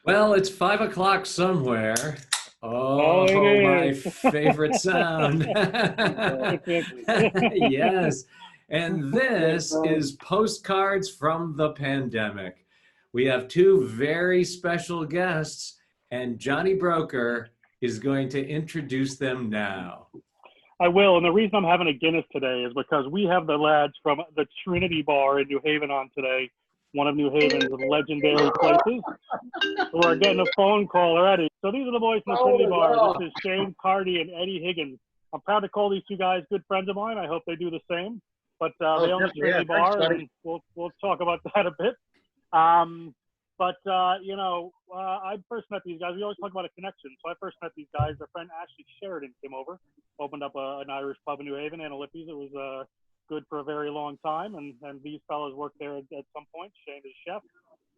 Well, it's 5 o'clock somewhere. Oh, Oh, my it is. favorite sound. Exactly. Yes. And Yes, this is Postcards from the Pandemic. We have two very special guests, and Johnny Broker is going to introduce them now. I will. And the reason I'm having a Guinness today is because we have the lads from the Trinity Bar in New Haven on today, one of New Haven's legendary places. So we're getting a phone call already. So these are the boys from the Oh Trinity my Bar. God. This is Shane, Carty, and Eddie Higgins. I'm proud to call these two guys good friends of mine. I hope they do the same. But Oh, they own the definitely. Yeah, Trinity thanks, Bar, buddy. and we'll talk about that a bit. I first met these guys. We always talk about a connection. So I first met these guys. Their friend Ashley Sheridan came over, opened up an Irish pub in New Haven, Anna-Lippy's. It was good for a very long time, and these fellows worked there at some point. Shane is chef,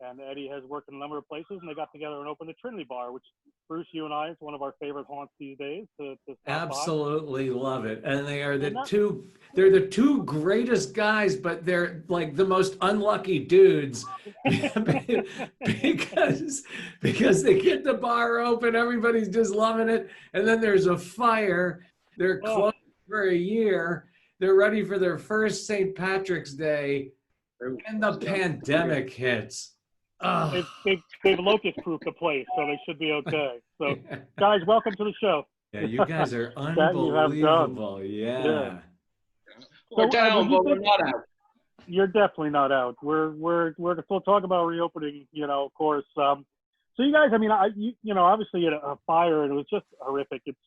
and Eddie has worked in a number of places, and they got together and opened the Trinity Bar, which Bruce, you and I, is one of our favorite haunts these days to stop by. Absolutely love it. And And that, they're the two greatest guys, but they're like the most unlucky dudes because they get the bar open, everybody's just loving it, and then there's a fire. They're oh, closed for a year. They're ready for their first St. Patrick's Day, and the pandemic hits. Oh. they've locust-proofed the place, so they should be okay. So, guys, welcome to the show. Yeah, you guys are That you have done. unbelievable. Yeah. Yeah. We're down, when you but we're think not out. you're definitely not out. We're still talking about reopening, of course. So you guys, I mean, obviously you had a fire and it was just horrific. It's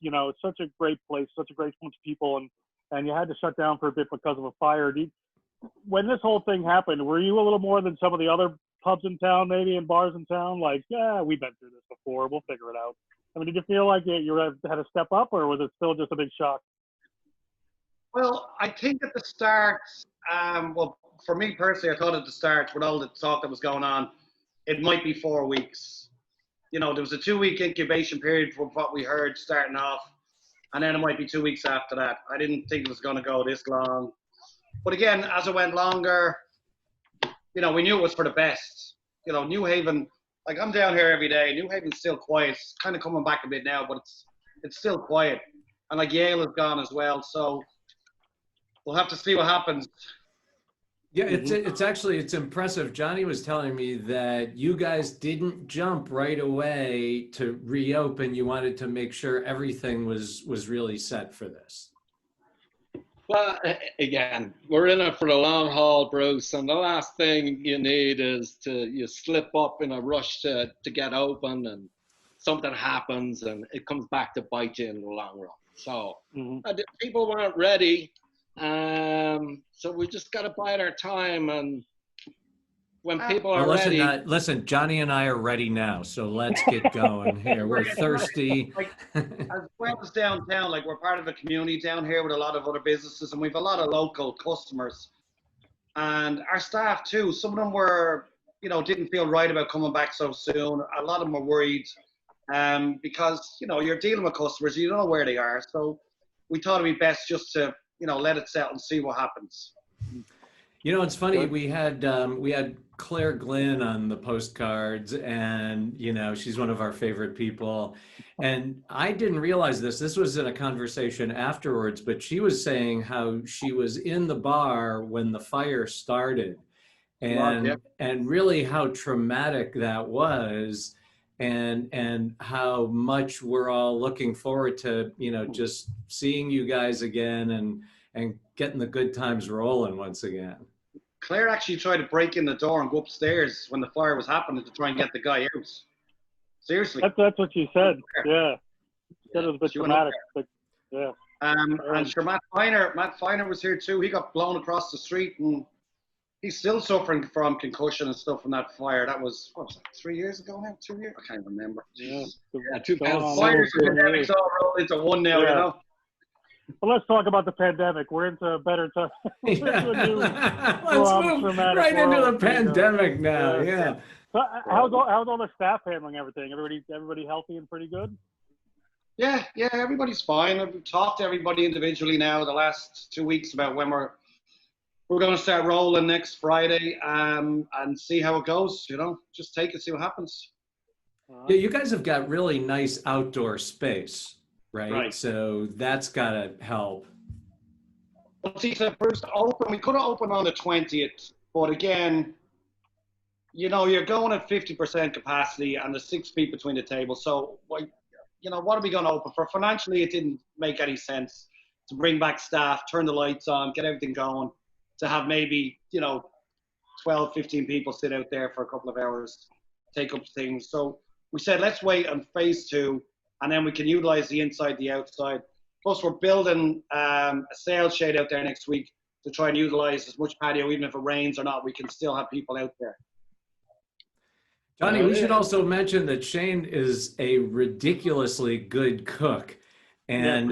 such a great place, such a great bunch of people, and you had to shut down for a bit because of a fire. When this whole thing happened, were you a little more than some of the other pubs in town, maybe, and bars in town? Like, yeah, we've been through this before. We'll figure it out. I mean, did you feel like you had to step up, or was it still just a big shock? Well, I think at the start, well, for me personally, I thought at the start, with all the talk that was going on, it might be 4 weeks. There was a 2 week incubation period from what we heard starting off, and then it might be 2 weeks after that. I didn't think it was going to go this long. But again, as it went longer, we knew it was for the best. New Haven, like I'm down here every day. New Haven's still quiet. It's kind of coming back a bit now, but it's still quiet. And like Yale is gone as well. So we'll have to see what happens. Yeah, it's impressive. Johnny was telling me that you guys didn't jump right away to reopen. You wanted to make sure everything was really set for this. Well, again, we're in it for the long haul, Bruce, and the last thing you need is you slip up in a rush to get open and something happens and it comes back to bite you in the long run. So people weren't ready, so we just got to bide our time, and when people are ready. Listen, Johnny and I are ready now, so let's get going here. We're thirsty. As well as downtown, like we're part of a community down here with a lot of other businesses, and we've a lot of local customers. And our staff too, some of them were, didn't feel right about coming back so soon. A lot of them were worried because, you're dealing with customers, you don't know where they are. So we thought it'd be best just to, let it settle and see what happens. It's funny. We had Claire Glynn on the Postcards, and she's one of our favorite people. And I didn't realize this. This was in a conversation afterwards, but she was saying how she was in the bar when the fire started, and really how traumatic that was, and how much we're all looking forward to just seeing you guys again and getting the good times rolling once again. Claire actually tried to break in the door and go upstairs when the fire was happening to try and get the guy out. Seriously. That's what she said. Yeah. That was a bit dramatic, but yeah. And sure, Matt Feiner was here too. He got blown across the street, and he's still suffering from concussion and stuff from that fire. That was, what was that, 3 years ago now? 2 years? I can't remember. Yeah. 2000. Fires and pandemics all rolled into one now, Well, let's talk about the pandemic. We're into a better time. Let's move right into the pandemic now. Yeah. So how's all the staff handling everything? Everybody healthy and pretty good? Yeah, everybody's fine. I've talked to everybody individually now the last 2 weeks about when we're going to start rolling next Friday, and see how it goes. Just take it, see what happens. Yeah, you guys have got really nice outdoor space, right? Right. So that's got to help. But see, the first open, we could have opened on the 20th, but again, you know, you're going at 50% capacity and there's 6 feet between the tables. So, like, you know, what are we going to open for? Financially, it didn't make any sense to bring back staff, turn the lights on, get everything going, to have maybe, you know, 12, 15 people sit out there for a couple of hours, take up things. So we said, let's wait on phase 2, and then we can utilize the inside, the outside. Plus, we're building a sales shade out there next week to try and utilize as much patio, even if it rains or not, we can still have people out there. Johnny, we should also mention that Shane is a ridiculously good cook. And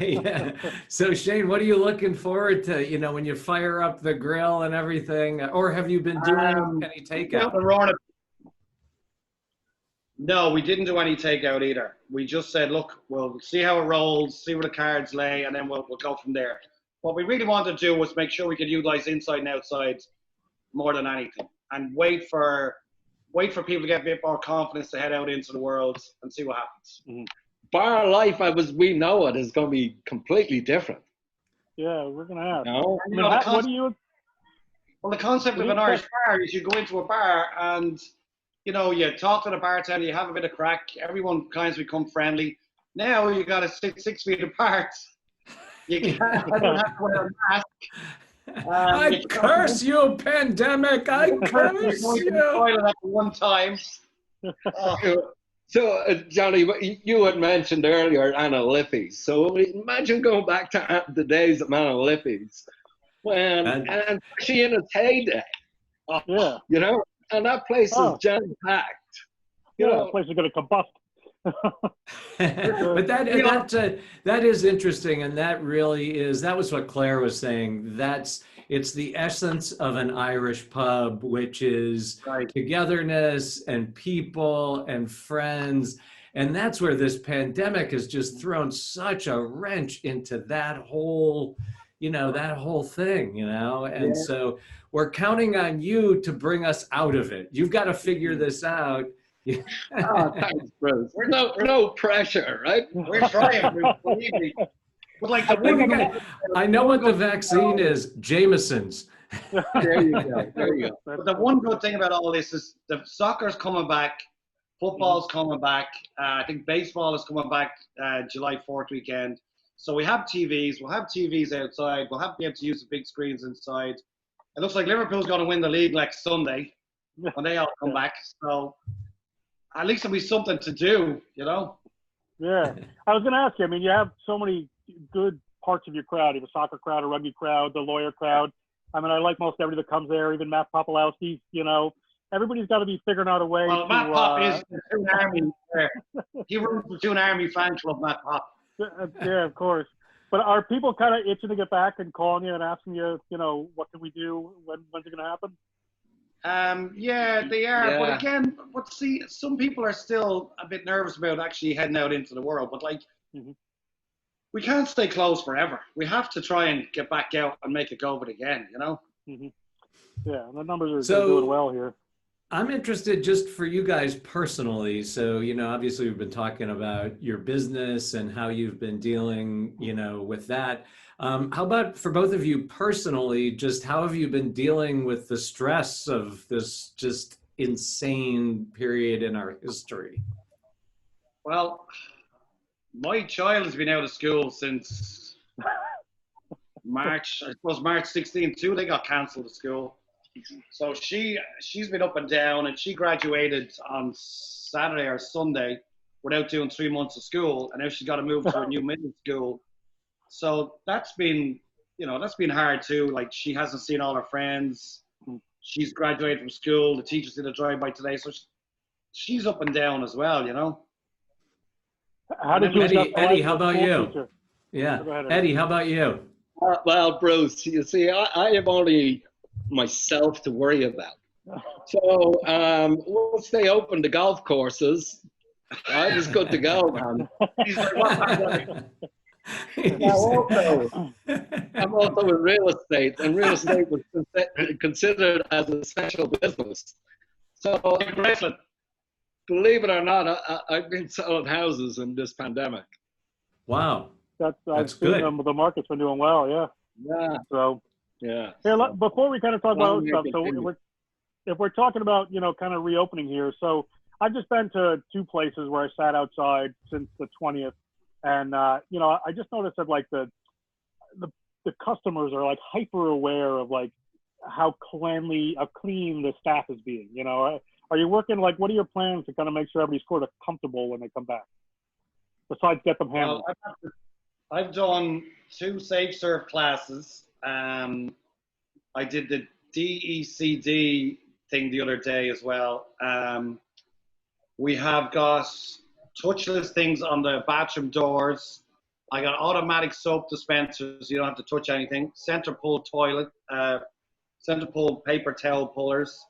yeah. So Shane, what are you looking forward to, you know, when you fire up the grill and everything? Or have you been doing any takeout? No, we didn't do any takeout either. We just said, look, we'll see how it rolls, see where the cards lay, and then we'll go from there. What we really wanted to do was make sure we could utilize inside and outside more than anything, and wait for people to get a bit more confidence to head out into the world and see what happens. Mm-hmm. Bar life, as we know it, is going to be completely different. Yeah, we're going to have. No? I mean, what do you? Well, the concept of an Irish bar is you go into a bar and, you know, you talk to the bartender, you have a bit of crack, everyone kind of become friendly. Now you got to sit 6 feet apart. You can't, I don't have to wear a mask. I curse you, pandemic! I curse you! Toilet at one time. So, Johnny, you had mentioned earlier Anna Liffey's. So imagine going back to the days of Anna Liffey's, when and she in its heyday. Yeah. You know, and that place is jam packed. Yeah, the place is going to combust. But that is interesting, and that was what Claire was saying. It's the essence of an Irish pub, which is togetherness and people and friends, and that's where this pandemic has just thrown such a wrench into that whole thing, you know. And so we're counting on you to bring us out of it. You've got to figure this out. Thanks, Bruce. No pressure, right? We're trying, believe me. But like I know what the vaccine is, Jameson's. There you go. But the one good thing about all this is the soccer's coming back, football's coming back. I think baseball is coming back July 4th weekend. So we have TVs. We'll have TVs outside. We'll be able to use the big screens inside. It looks like Liverpool's going to win the league next Sunday when they all come back. So at least it'll be something to do, you know? Yeah. I was going to ask you, I mean, you have so many good parts of your crowd. You have a soccer crowd, a rugby crowd, the lawyer crowd. I mean, I like most everybody that comes there, even Matt Popolowski, you know. Everybody's got to be figuring out a way to... Matt Pop is the Toon Army. He runs the Toon Army fan club, Matt Pop. Yeah, of course. But are people kind of itching to get back and calling you and asking you, you know, what can we do? When's it going to happen? Yeah, they are. Yeah. But again, see, some people are still a bit nervous about actually heading out into the world. But like, we can't stay closed forever. We have to try and get back out and make a go of it again, you know? Yeah, the numbers are doing well here. I'm interested just for you guys personally. So, you know, obviously we've been talking about your business and how you've been dealing, you know, with that. How about for both of you personally, just how have you been dealing with the stress of this just insane period in our history? Well, my child has been out of school since March 16th too. They got cancelled at school. So she's been up and down, and she graduated on Saturday or Sunday without doing 3 months of school, and now she's got to move to a new middle school. So that's been hard too. Like, she hasn't seen all her friends. She's graduated from school. The teachers did a drive-by today, so she's up and down as well, you know. How did you Eddie, how about you? Teacher? Yeah, Eddie, how about you? Well, Bruce, you see, I have only myself to worry about. So once they open the golf courses, I was good to go, man. I'm also in real estate, and real estate was considered as an essential business. So go believe it or not, I've been selling houses in this pandemic. Wow. I've That's seen good. them. The market's been doing well. Yeah. Yeah, So yeah. here, before we kind of talk about other stuff, so Continue. if we're talking about, kind of reopening here, so I've just been to two places where I sat outside since the 20th, and I just noticed that like the customers are like hyper aware of like how clean the staff is being. Are you working, like, what are your plans to kind of make sure everybody's sort of comfortable when they come back, besides get them handled? Well, I've done 2 Safe Serve classes. I did the DECD thing the other day as well. We have got touchless things on the bathroom doors. I got automatic soap dispensers. You don't have to touch anything. Center pull toilet, center pull paper towel pullers.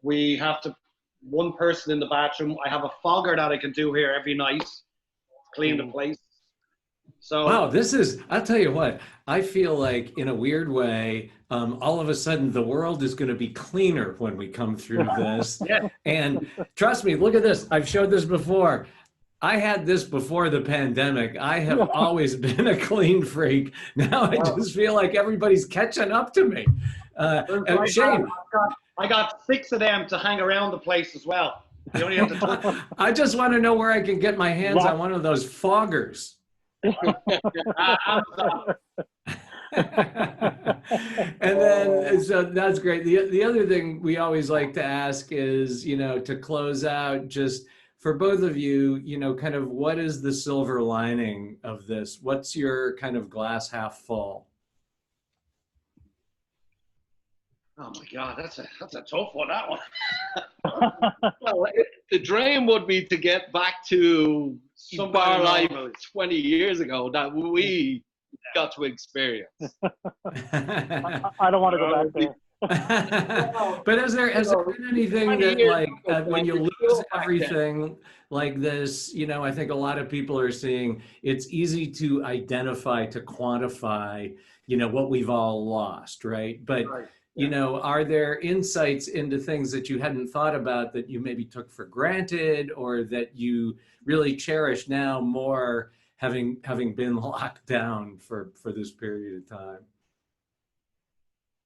We have one person in the bathroom. I have a fogger that I can do here every night, clean the place. So Wow, I'll tell you what, I feel like in a weird way, all of a sudden the world is going to be cleaner when we come through this. yeah. And trust me, look at this. I've showed this before. I had this before the pandemic. I have always been a clean freak. Now I just feel like everybody's catching up to me. Shane. I got 6 of them to hang around the place as well. You only have to touch them. I just want to know where I can get my hands on one of those foggers. And then, so that's great. The other thing we always like to ask is, to close out, just for both of you, kind of what is the silver lining of this? What's your kind of glass half full? Oh my God, that's a tough one, that one. Well, the dream would be to get back to some bar life 20 years ago that we got to experience. I don't want to go back there. But has there been anything that, like, when you lose everything like this, I think a lot of people are seeing it's easy to identify, to quantify, what we've all lost, right? But are there insights into things that you hadn't thought about that you maybe took for granted, or that you really cherish now more, having been locked down for this period of time?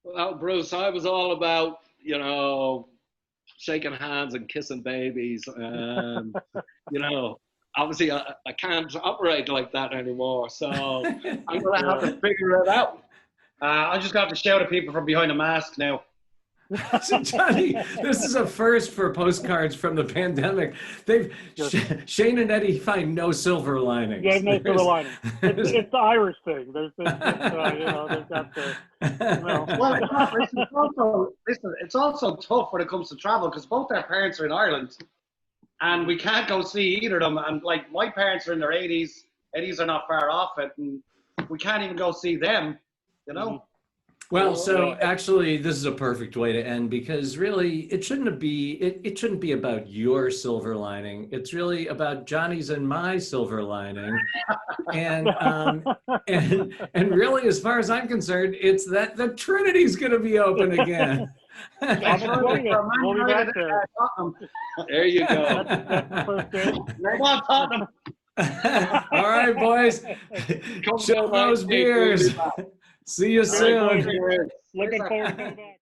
Well, Bruce, I was all about, shaking hands and kissing babies. And, obviously I can't operate like that anymore. So I'm going to have to figure it out. I just got to shout at people from behind a mask now. So Johnny, this is a first for Postcards from the pandemic. Shane and Eddie find no silver linings. Yeah, no silver lining. It's the Irish thing. There's got the. Well, it's also tough when it comes to travel, because both our parents are in Ireland, and we can't go see either of them. And like, my parents are in their 80s. Eddie's are not far off it, and we can't even go see them. Well, so actually, this is a perfect way to end, because really, it shouldn't be about your silver lining. It's really about Johnny's and my silver lining, and really, as far as I'm concerned, it's that the Trinity's going to be open again. We'll be back there. There you go. That's the first game. Come on, Tottenham. All right, boys, show those beers. See you soon. Looking forward to coming back.